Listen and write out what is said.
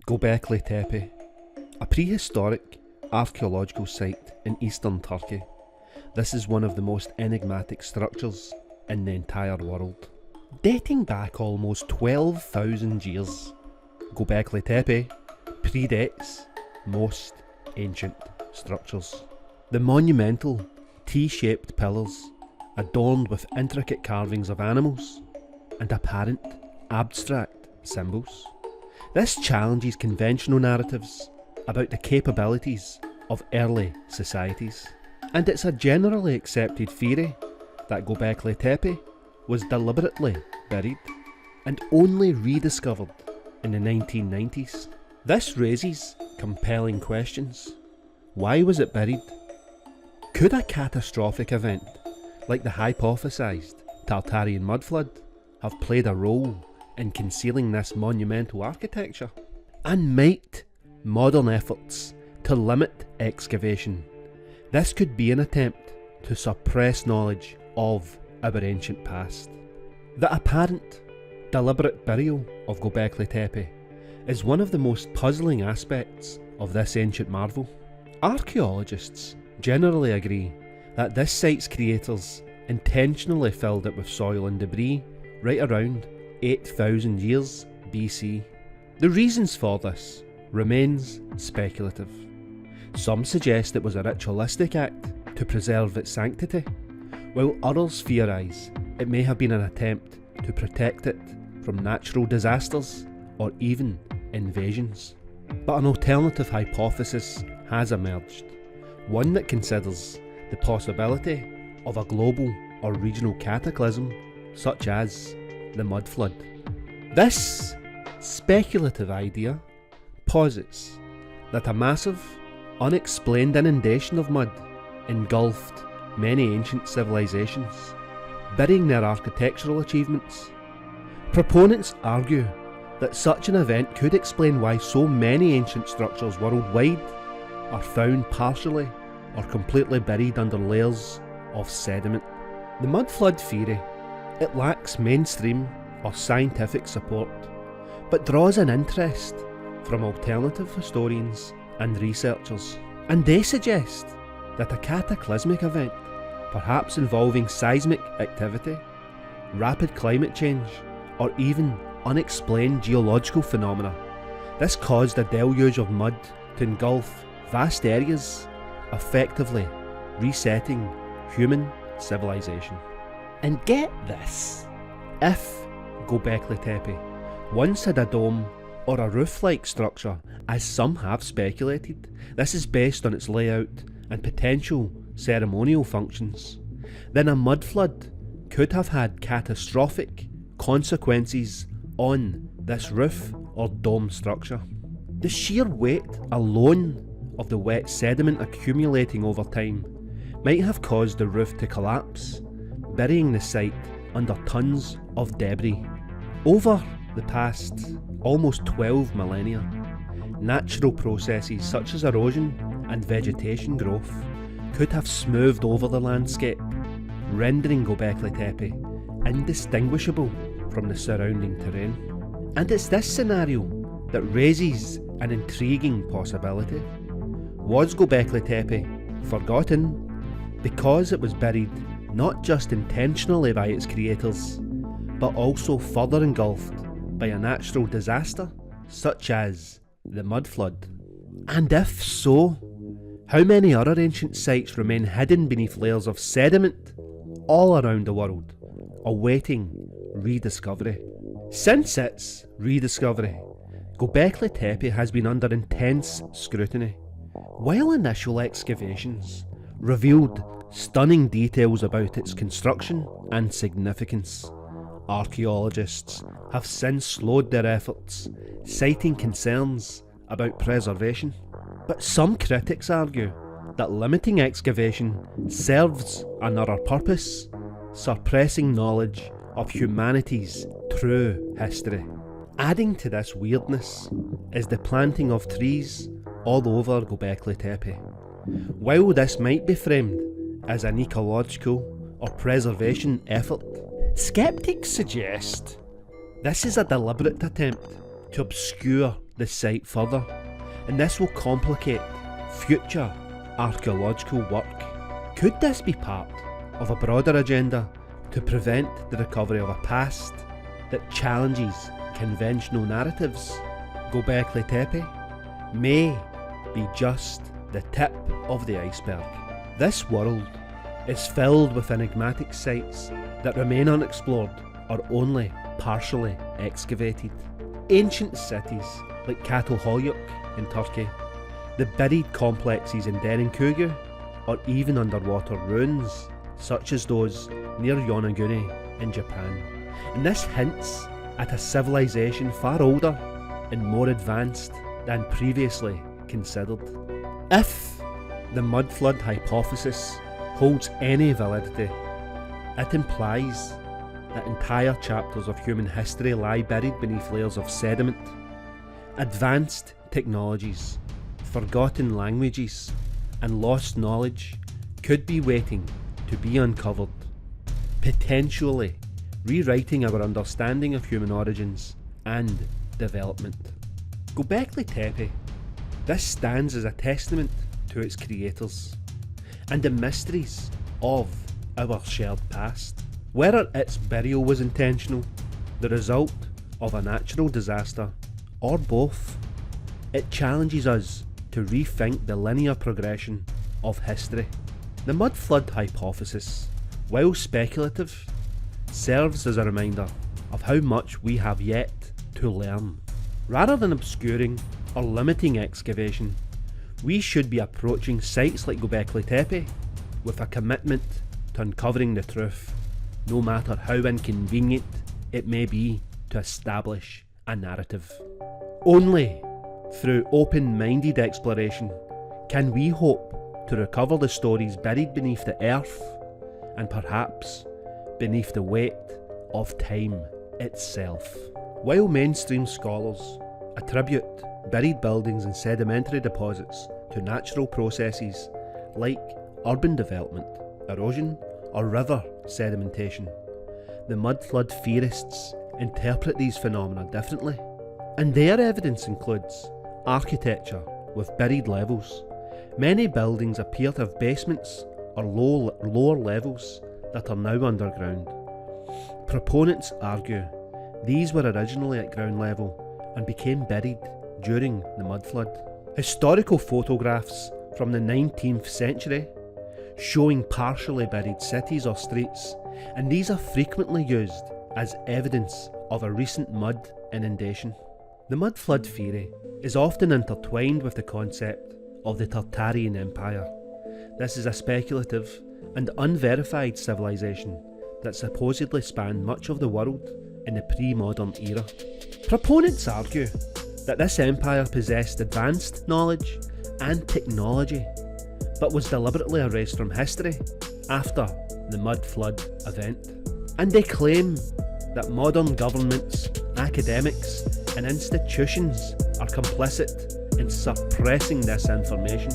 Gobekli Tepe, a prehistoric archaeological site in eastern Turkey. This is one of the most enigmatic structures in the entire world. Dating back almost 12,000 years, Gobekli Tepe predates most ancient structures. The monumental T-shaped pillars, adorned with intricate carvings of animals and apparent abstract symbols. This challenges conventional narratives about the capabilities of early societies, and it's a generally accepted theory that Gobekli Tepe was deliberately buried and only rediscovered in the 1990s. This raises compelling questions. Why was it buried? Could a catastrophic event like the hypothesised Tartarian mudflood have played a role in concealing this monumental architecture? And might modern efforts to limit excavation, this could be an attempt to suppress knowledge of our ancient past? The apparent deliberate burial of Gobekli Tepe is one of the most puzzling aspects of this ancient marvel. Archaeologists generally agree that this site's creators intentionally filled it with soil and debris right around 8,000 years BC. The reasons for this remains speculative. Some suggest it was a ritualistic act to preserve its sanctity, while others theorise it may have been an attempt to protect it from natural disasters or even invasions. But an alternative hypothesis has emerged, one that considers the possibility of a global or regional cataclysm such as the Mudflood. This speculative idea posits that a massive, unexplained inundation of mud engulfed many ancient civilizations, burying their architectural achievements. Proponents argue that such an event could explain why so many ancient structures worldwide are found partially or completely buried under layers of sediment. The mudflood theory, it lacks mainstream or scientific support, but draws an interest from alternative historians and researchers, and they suggest that a cataclysmic event, perhaps involving seismic activity, rapid climate change, or even unexplained geological phenomena, this caused a deluge of mud to engulf vast areas, effectively resetting human civilization. And get this, if Gobekli Tepe once had a dome or a roof-like structure, as some have speculated, this is based on its layout and potential ceremonial functions, then a mudflood could have had catastrophic consequences on this roof or dome structure. The sheer weight alone of the wet sediment accumulating over time might have caused the roof to collapse, burying the site under tons of debris. Over the past almost 12 millennia, natural processes such as erosion and vegetation growth could have smoothed over the landscape, rendering Gobekli Tepe indistinguishable from the surrounding terrain. And it's this scenario that raises an intriguing possibility. Was Gobekli Tepe forgotten because it was buried not just intentionally by its creators, but also further engulfed by a natural disaster such as the Mudflood? And if so, how many other ancient sites remain hidden beneath layers of sediment all around the world, awaiting rediscovery? Since its rediscovery, Gobekli Tepe has been under intense scrutiny. While initial excavations revealed stunning details about its construction and significance, archaeologists have since slowed their efforts, citing concerns about preservation. But some critics argue that limiting excavation serves another purpose, suppressing knowledge of humanity's true history. Adding to this weirdness is the planting of trees all over Gobekli Tepe. While this might be framed as an ecological or preservation effort, skeptics suggest this is a deliberate attempt to obscure the site further, and this will complicate future archaeological work. Could this be part of a broader agenda to prevent the recovery of a past that challenges conventional narratives? Gobekli Tepe may be just the tip of the iceberg. This world is filled with enigmatic sites that remain unexplored or only partially excavated. Ancient cities like Çatalhöyük in Turkey, the buried complexes in Derinkuyu, or even underwater ruins such as those near Yonaguni in Japan. And this hints at a civilization far older and more advanced than previously considered. If the Mudflood hypothesis holds any validity, it implies that entire chapters of human history lie buried beneath layers of sediment. Advanced technologies, forgotten languages, and lost knowledge could be waiting to be uncovered, potentially rewriting our understanding of human origins and development. Gobekli Tepe, this stands as a testament to its creators and the mysteries of our shared past. Whether its burial was intentional, the result of a natural disaster, or both, it challenges us to rethink the linear progression of history. The Mudflood hypothesis, while speculative, serves as a reminder of how much we have yet to learn. Rather than obscuring or limiting excavation, we should be approaching sites like Gobekli Tepe with a commitment to uncovering the truth, no matter how inconvenient it may be to establish a narrative. Only through open-minded exploration can we hope to recover the stories buried beneath the earth and perhaps beneath the weight of time itself. While mainstream scholars attribute buried buildings and sedimentary deposits to natural processes like urban development, erosion, or river sedimentation, the mudflood theorists interpret these phenomena differently, and their evidence includes architecture with buried levels. Many buildings appear to have basements or lower levels that are now underground. Proponents argue these were originally at ground level and became buried during the mudflood. Historical photographs from the 19th century showing partially buried cities or streets, and these are frequently used as evidence of a recent mud inundation. The mudflood theory is often intertwined with the concept of the Tartarian Empire. This is a speculative and unverified civilization that supposedly spanned much of the world in the pre-modern era. Proponents argue that this empire possessed advanced knowledge and technology, but was deliberately erased from history after the mudflood event. And they claim that modern governments, academics, and institutions are complicit in suppressing this information.